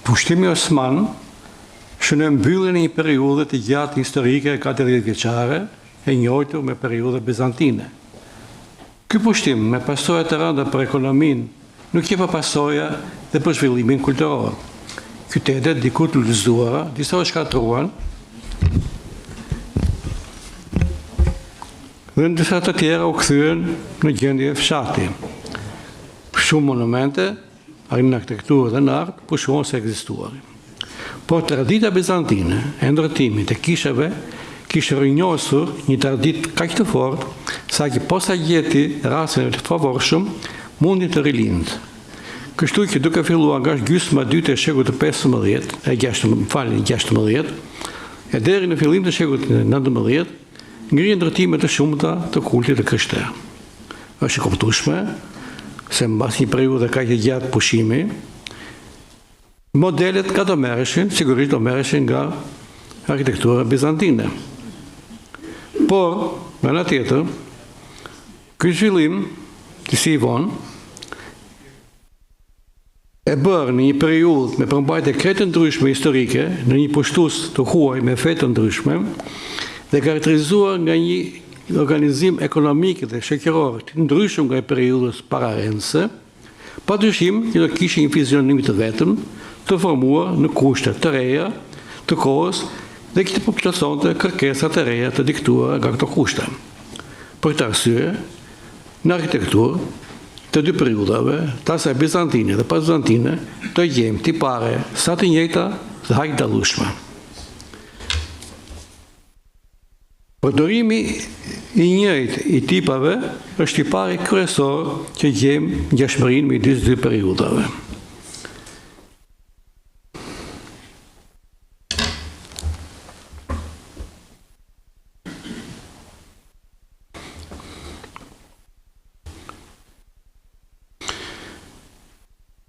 Pushtimi Osman shënon mbylljen e një periudhe të gjatë historike 40 vjeçare e njojtur me periudhë bizantine. Ky pushtim me pasoja të rënda për ekonominë nuk je pa pasoja dhe për zhvillimin kulturor. Qytetet diku të lullëzuara, disa u shkatruan dhe në disa të tjera u kthyen në gjendje fshati. Shumë monumente, në arkitekturë dhe në art, pushuan se ekzistuarin. Por tradita bizantine e ndërtimit e kishave kishte rrënjosur një traditë kaq të fortë sa që posa gjeti rastin e favorshëm mundi të rilindë. Kështu që duke filluar nga gjysma e dytë e shekullit të 16 e deri në fillim të shekullit të 19 ngrihen ndërtime të shumta të kultit të krishterë. Është e kuptueshme se mbas një periudhe kaq të gjatë pushimi, modelet ka të merreshin, sigurisht do merreshin nga arkitektura bizantine. Por, nga ana tjetër, ky zhvillim, si i vonë, e bërë në një periudhë me përmbajtje krejt të ndryshme historike, në një pushtues të huaj me fe të ndryshme, dhe karakterizuar nga një organizim ekonomik dhe shoqëror të ndryshëm nga periudhës pararense, padyshim që do kishte një vizionim të vetëm, të formuar në kushte të reja të kohës dhe që të përplotësonte kërkesat e reja të diktuara nga këto kushte. Për këtë arsye, në arkitekturë të dy periudhave, tasaj bizantine dhe pas-bizantine, të gjejmë tipare sa të njëjta dhe aq dallueshme. Përdorimi i njëjtë i tipave është tipari kryesor që gjejmë ngjashmërinë midis dy periudhave.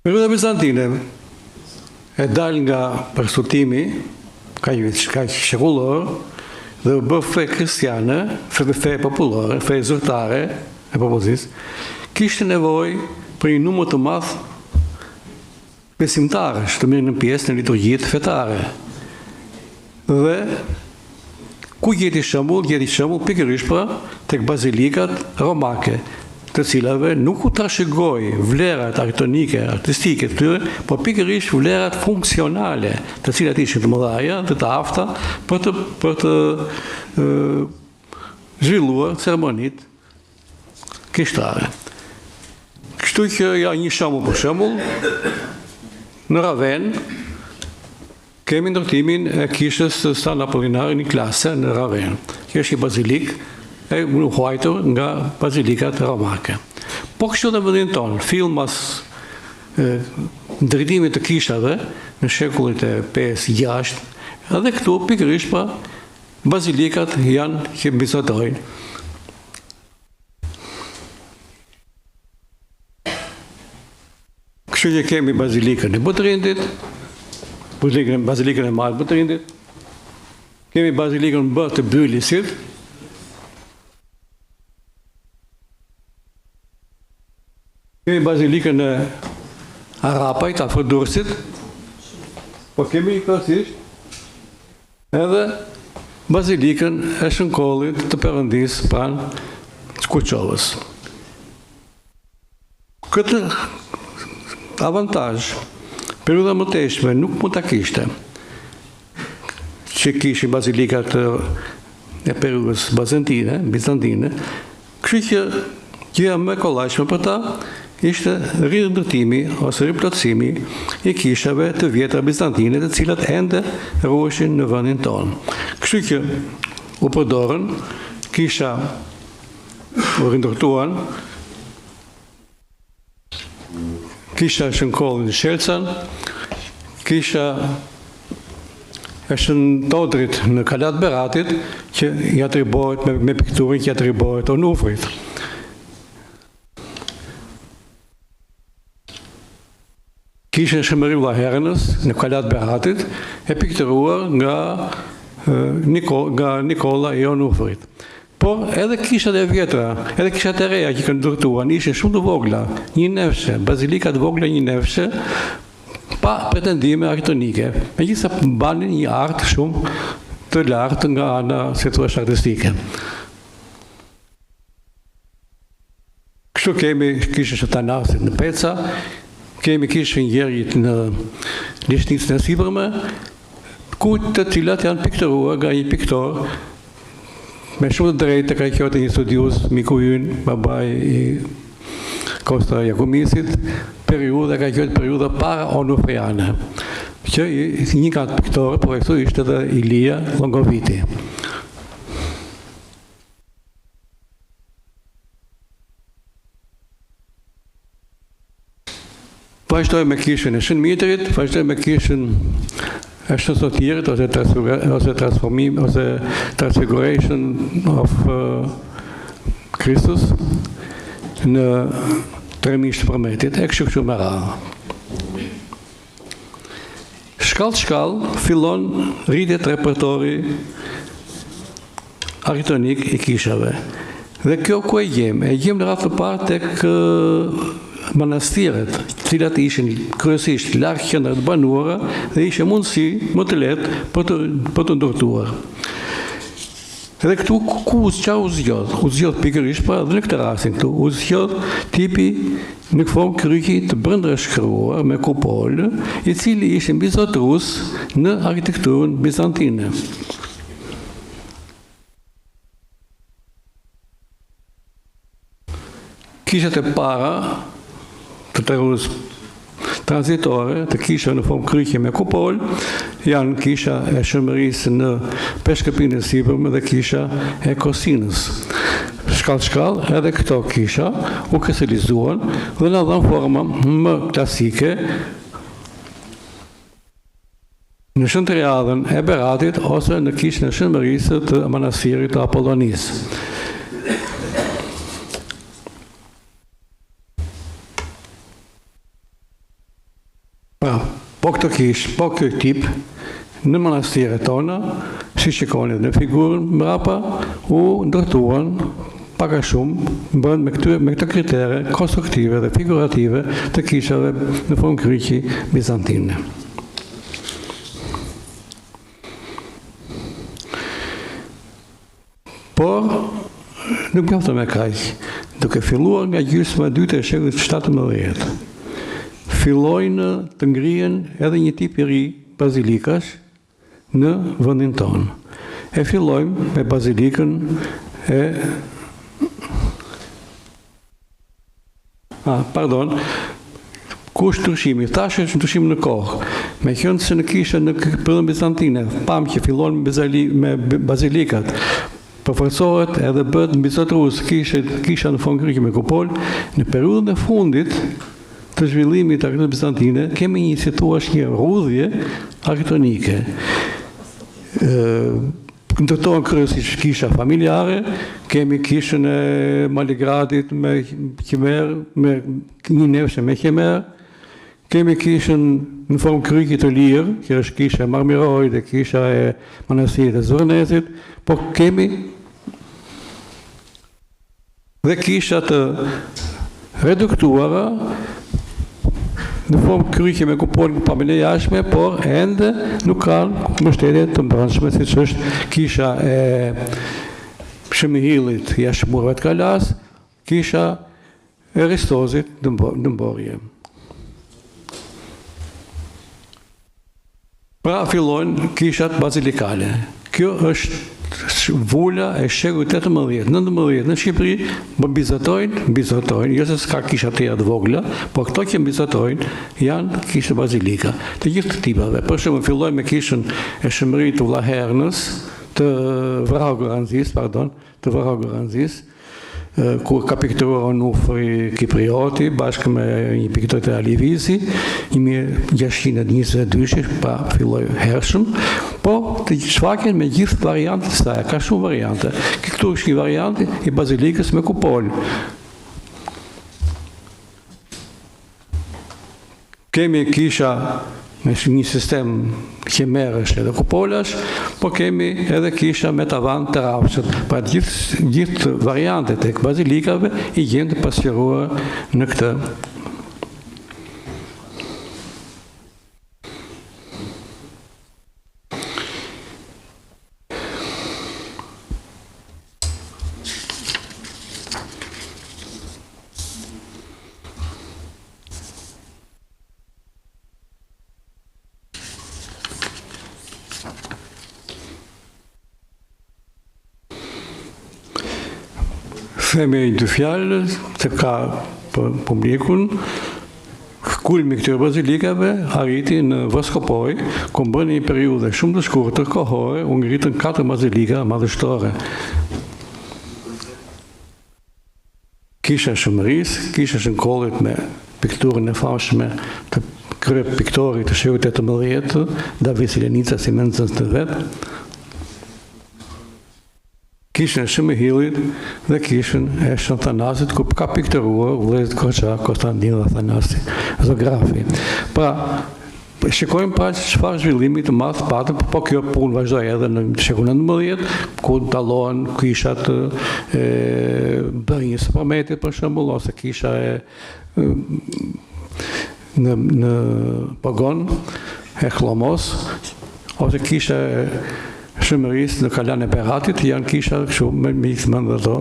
Periudha bizantine e dal nga përstutimi kaq shekullor dhe u bë fe kristiane, fe popullore, fe zyrtare e popullsisë, kishte nevojë për një numër të madh besimtarësh të merrnin pjesë në liturgjitë fetare. Dhe ku gjeti shembull pikërisht tek bazilikat romake, të cilave nuk u trashëgoi vlerat arkitektonike, artistike të tyre, por pikërisht vlerat funksionale, të cilat ishin të mëdha dhe të afta për të zhvilluar ceremonitë krishtare. Kështu që ja një shembull për shembull, në Ravenë kemi ndërtimin e kishës së San Apollinari Niklase në Ravenë. Kjo është një bazilikë e huajtur nga bazilikat romake. Po kështu dhe vendin tonë, fill mas ndërtimit të kishave në shekullit e 5-6, edhe këtu pikërisht bazilikat janë që mbizotojnë. Kështu që kemi bazilikën e Butrindit, bazilikën e Madh Butrindit, kemi bazilikën B të Bylisit, kemi bazilikën e Arapajt, afër Durrësit, po kemi kësisht edhe bazilikën e Shënkollit të Perëndisë pranë Kuçovës. Këtë avantazh periudha më teshme nuk mund ta kishte që kishin bazilikat e periudhës bizantine, kështu që gjëja më e kollajshme për ta ishte rindërtimi ose riplotësimi i kishave të vjetra bizantine, të cilat ende ruheshin në vendin tonë. Kështu që u përdorën kisha, u rindërtuan kisha Shënkollin Shelcan, kisha e Shëntodrit në Kalat Beratit, që i atribuohet me pikturën që i atribuohet Onufrit. Kishën Shëmëri Vlaherënës në Kalat Beratit, e pikturuar nga Nikola i Onufrit. Por edhe kishat e vjetra, edhe kishat e reja që kanë ndërtuar, ishin shumë të vogla, një nefshe, bazilikat vogla një nefshe, pa pretendime arkitektonike, megjithëse banin një art shumë të lartë nga ana, si thua, artistike. Kështu kemi kishën Shtanasit në Peca, kemi kishën Njerit në Lishnicën e Sipërme, ku të cilat janë pikturuar nga një piktor me shumë të drejtë ka qenë një studius, miku ynë, babai i Kosta Jakumisit, periudha ka qenë periudha para onufriane, që një nga piktorë, por këtu ishte edhe Ilia Longoviti. Vazhdoj me kishën e Shënmitrit, vazhdoj me kishën e Shënsotirit, ose transformim, ose transfiguration of Kristus në Tremisht të Përmetit, e kështu me radhë. Shkallë fillon rritjet repertori arkitektonik i kishave. Dhe kjo ku e gjem në radhë të parë tek manastiret, cilat ishin kryesisht larg qendra të banuara dhe ishte mundësi më të lehtë për të ndërtuar. Edhe këtu ku u zgjodh pikërisht pra dhe në këtë rastin këtu u zgjodh tipi në formë kryqi të brendashkruar me kupolë, i cili ishte mbizotrus në arkitekturën bizantine. Kishat e para të tregurës tranzitore të kisha në formë kryqi me kupol janë kisha e Shënmërisë në Peshkëpinë e Sipërme dhe kisha e Kosinës. Shkallë edhe këto kisha u kristalizuan dhe në dhanë forma më klasike në shëntriadhën e Beratit ose në kishën e Shënmërisë të manastirit të Apollonisë. Po këtë kishë, po këtë tip, në manastiret tona, si shikoni në figurën mrapa, u ndërtuan paka shumë me këto kritere konstruktive dhe figurative të kishave në formë kryqi bizantine. Por, nuk mjafton me kaq, duke filluar nga gjysma e dytë e shekullit 17. Fillojnë të ngrihen edhe një tip i ri bazilikash në vendin tonë. E fillojmë me bazilikën e ku është ndryshimi? Thashë është ndryshim në kohë. Me qenë se në kishën në periudhën bizantine, pam që fillon me bazilikat, përforcohet edhe bëhet mbizotrues kisha në formë kryqi me kupol, në periudhën e fundit të zhvillimit të arkitekturës bizantine, kemi një rrudhje arkitektonike. Ndërtohen kryesisht kisha familjare, kemi kishën e Maligradit me qimer, me një nefshë me qimer, kemi kishën në formë kryqi të lirë, që është kisha e Marmiroj dhe kisha e manastirit e Zvornesit, po kemi dhe kisha të reduktuara në formë kryqi me kupolë pamën e jashtme, por ende nuk kanë mbështetje të brendshme, siç është kisha e Shëmihillit jashtë mureve të Kalas, kisha e Ristozit në Mborje. Pra fillojnë kishat bazilikale. Kjo është vula e shekullit 18-19 në Shqipëri, bizotojnë, jo se s'ka kisha të jatë vogla, por këto që bizotojnë janë kishë bazilika. Të gjithë të tipave. Për shumë, fillojnë me kishën e Shëmërit të Vlahernës, të Vrau Goranzis, ku ka pikturuar Onufri Kiprioti, bashkë me një piktor të Alivizi, 1622, pa filloj hershëm, po të shfaqen me gjithë variantët të saj, ka shumë variante. Këtu është një variant i bazilikës me kupol. Kemi kisha me një sistem qemerësh edhe kupolash, po kemi edhe kisha me tavan të rafshët. Pra gjithë variantet e bazilikave i gjenë të pasqyruar në këtë. themi dy fjalë të ka publikun. Kulmi këtyre bazilikave arriti në Voskopoj, ku bën një periudhë shumë të shkurtër kohore, u ngritën 4 bazilika madhështore. Kisha Shëmërisë, kisha Shënkollit me pikturën e famshme të krye piktorit të shekullit 18, David Silenica si mençës të vet. Kishën e Shëmihillit dhe kishën e Shën Thanasit, ku ka pikturuar vëllezërit Koça, Konstantin dhe Thanasi, zografi. Pra, shikojmë pra çfarë zhvillimi të madh patëm, po kjo punë vazhdoi edhe në shekullin 19, ku dallohen kishat e Bërinjës së Përmetit, për shembull, ose kisha e në Pogon e Kllomos, ose kisha e Shëmërisë në Kalan e Beratit, janë kisha kështu me thënë dhe ato,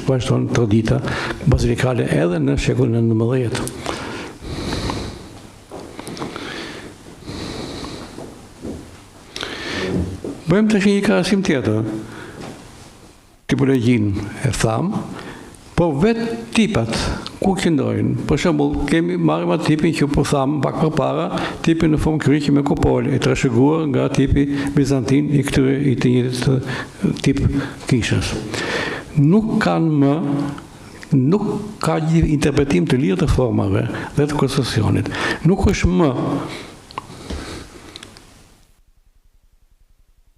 vazhdojnë tradita bazilikale edhe në shekullin 19. Bëjmë të një krahasim tjetër. Tipologjinë e thamë, po vetë tipat ku qëndrojnë. Për shembull, marrim atë tipin që po thamë pak përpara, tipin në formë kryqi me kupolë, i trashëguar nga tipi bizantin i këtyre i të njëjtit tip kishës. Nuk ka një interpretim të lirë të formave dhe të konstruksionit. Nuk është më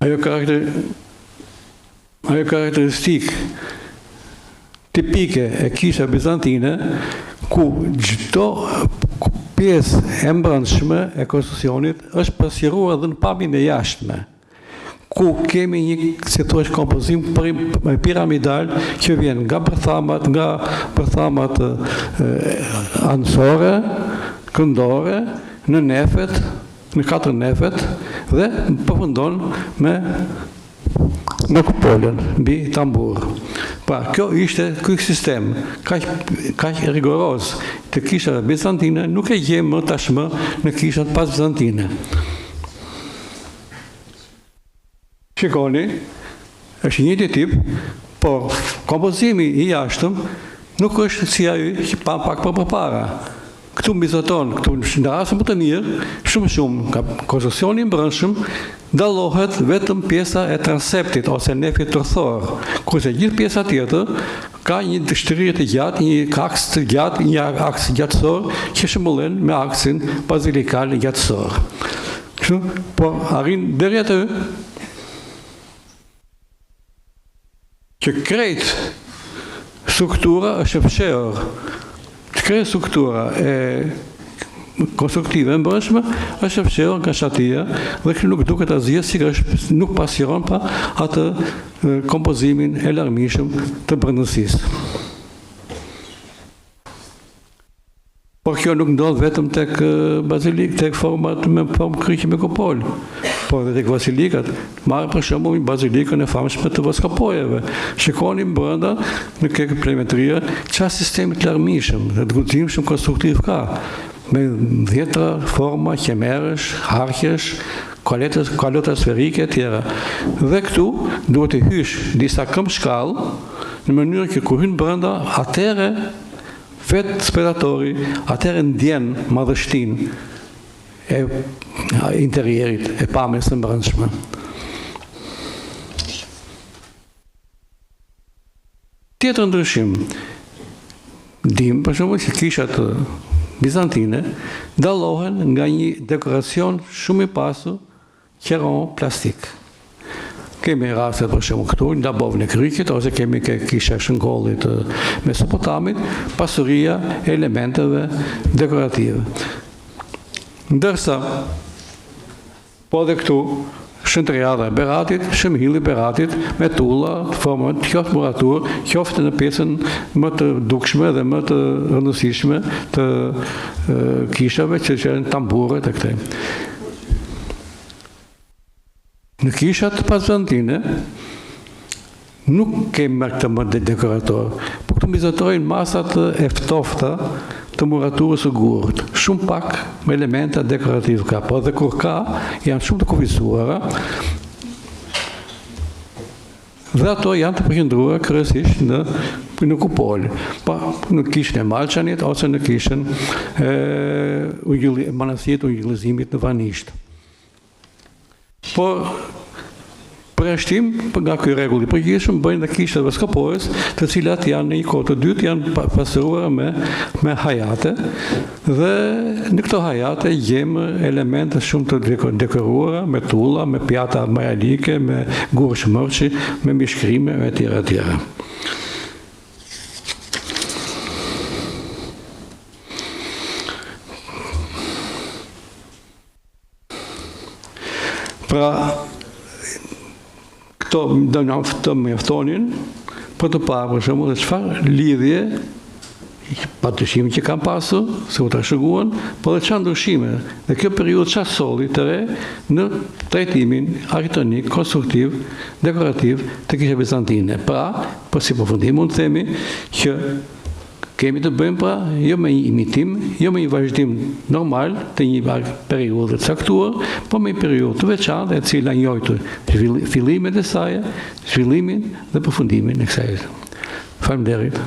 ajo karakteristikë tipike e kisha bizantine, ku çdo pjesë e mbrëmshme e konstruksionit është pasqyruar edhe në pamjen e jashtme, ku kemi një, si thua, kompozim piramidal që vjen nga bërthamat anësore, këndore, në nefet, në 4 nefet, dhe përfundon me kupolën, mbi tambur. Pra, kjo ishte ky sistem, kaq rigoroz të kishave bizantine, nuk e gjem më tashmë në kishat pas bizantine. Shikoni, është një tip, por kompozimi i jashtëm nuk është si ai që pa pak përpara. Këtu mbizoton, këtu në rastin më të mirë, shumë ka konstruksioni i brendshëm, dallohet vetëm pjesa e transeptit ose nefit rrethor, kurse gjithë pjesa tjetër ka një shtrirje të gjatë, një aks të gjatë, një aks gjatësor që shëmbullen me aksin bazilikal gjatësor. Kështu, po arrin deri aty që krejt struktura është e fshehur. Krejt struktura e konstruktive e mbrëmshme është e fshehur nga shatia dhe kjo nuk duket asgjë si nuk pasqyron pa atë kompozimin e larmishëm të brendësisë. Por kjo nuk ndodh vetëm tek bazilik, tek format me formë kryqi me kupol, por edhe tek bazilikat. Marrë për shembull bazilikën e famshme të Voskopojeve. Shikoni brenda në këtë plemetria çfarë sistemi të larmishëm dhe të guximshëm konstruktiv ka, me 10 forma qemerësh, harqesh, kalota sferike e tjera. Dhe këtu duhet të hysh disa këmbshkallë në mënyrë që kur hyn brenda, atëre vetë spektatori, atëre ndjen madhështinë e interierit, e pamjes së brendshme. Tjetër ndryshim, dim për shembull që kishat bizantine dallohen nga një dekoracion shumë i pasur qeron plastik. Kemi raste për shembull këtu, në Dabovën e Kryqit, ose kemi kisha Shënkollit të Mesopotamit, pasuria e elementeve dekorative. Ndërsa, po dhe këtu, Shëntërjadha e Beratit, Shëmihilli Beratit, me tulla, format, qoftë muratur, qoftë në pjesën më të dukshme dhe më të rëndësishme të kishave që janë tamburët e këtej. Në kishat bizantine nuk kemi këtë më dekorator, por këtu mbizotojnë masat e ftofta të muraturës së gurët, shumë pak me elementa dekorativ ka, por dhe kur ka, janë shumë të kufizuara Dhe ato janë të përqendruar kryesisht në kupol, pa në kishën e Malçanit ose në kishën manasirit ungjillëzimit në Vanisht. Por përjashtim nga ky rregull i përgjithshëm bëjnë dhe kishët episkopore, të cilat janë në një kohë të dytë janë pasuruar me hajate dhe në këto hajate gjejmë elemente shumë të dekoruara me tulla, me pjata majalike, me gurë shmërçi, me mbishkrime e tjera e tjera. Pra këto do të mjaftonin për të parë për shembull çfarë lidhje patyshime që kanë pasur, se u trashëguan, por dhe çfarë ndryshime dhe kjo periudhë çfarë solli të re në trajtimin arkitektonik, konstruktiv, dekorativ të kishës bizantine. Pra, për si përfundim mund të themi që kemi të bëjmë pra jo me një imitim, jo me një vazhdim normal të një periudhë të caktuar, por me një periudhë të veçantë e cila njojtë fillimet e saj, zhvillimin dhe përfundimin e kësaj. Faleminderit.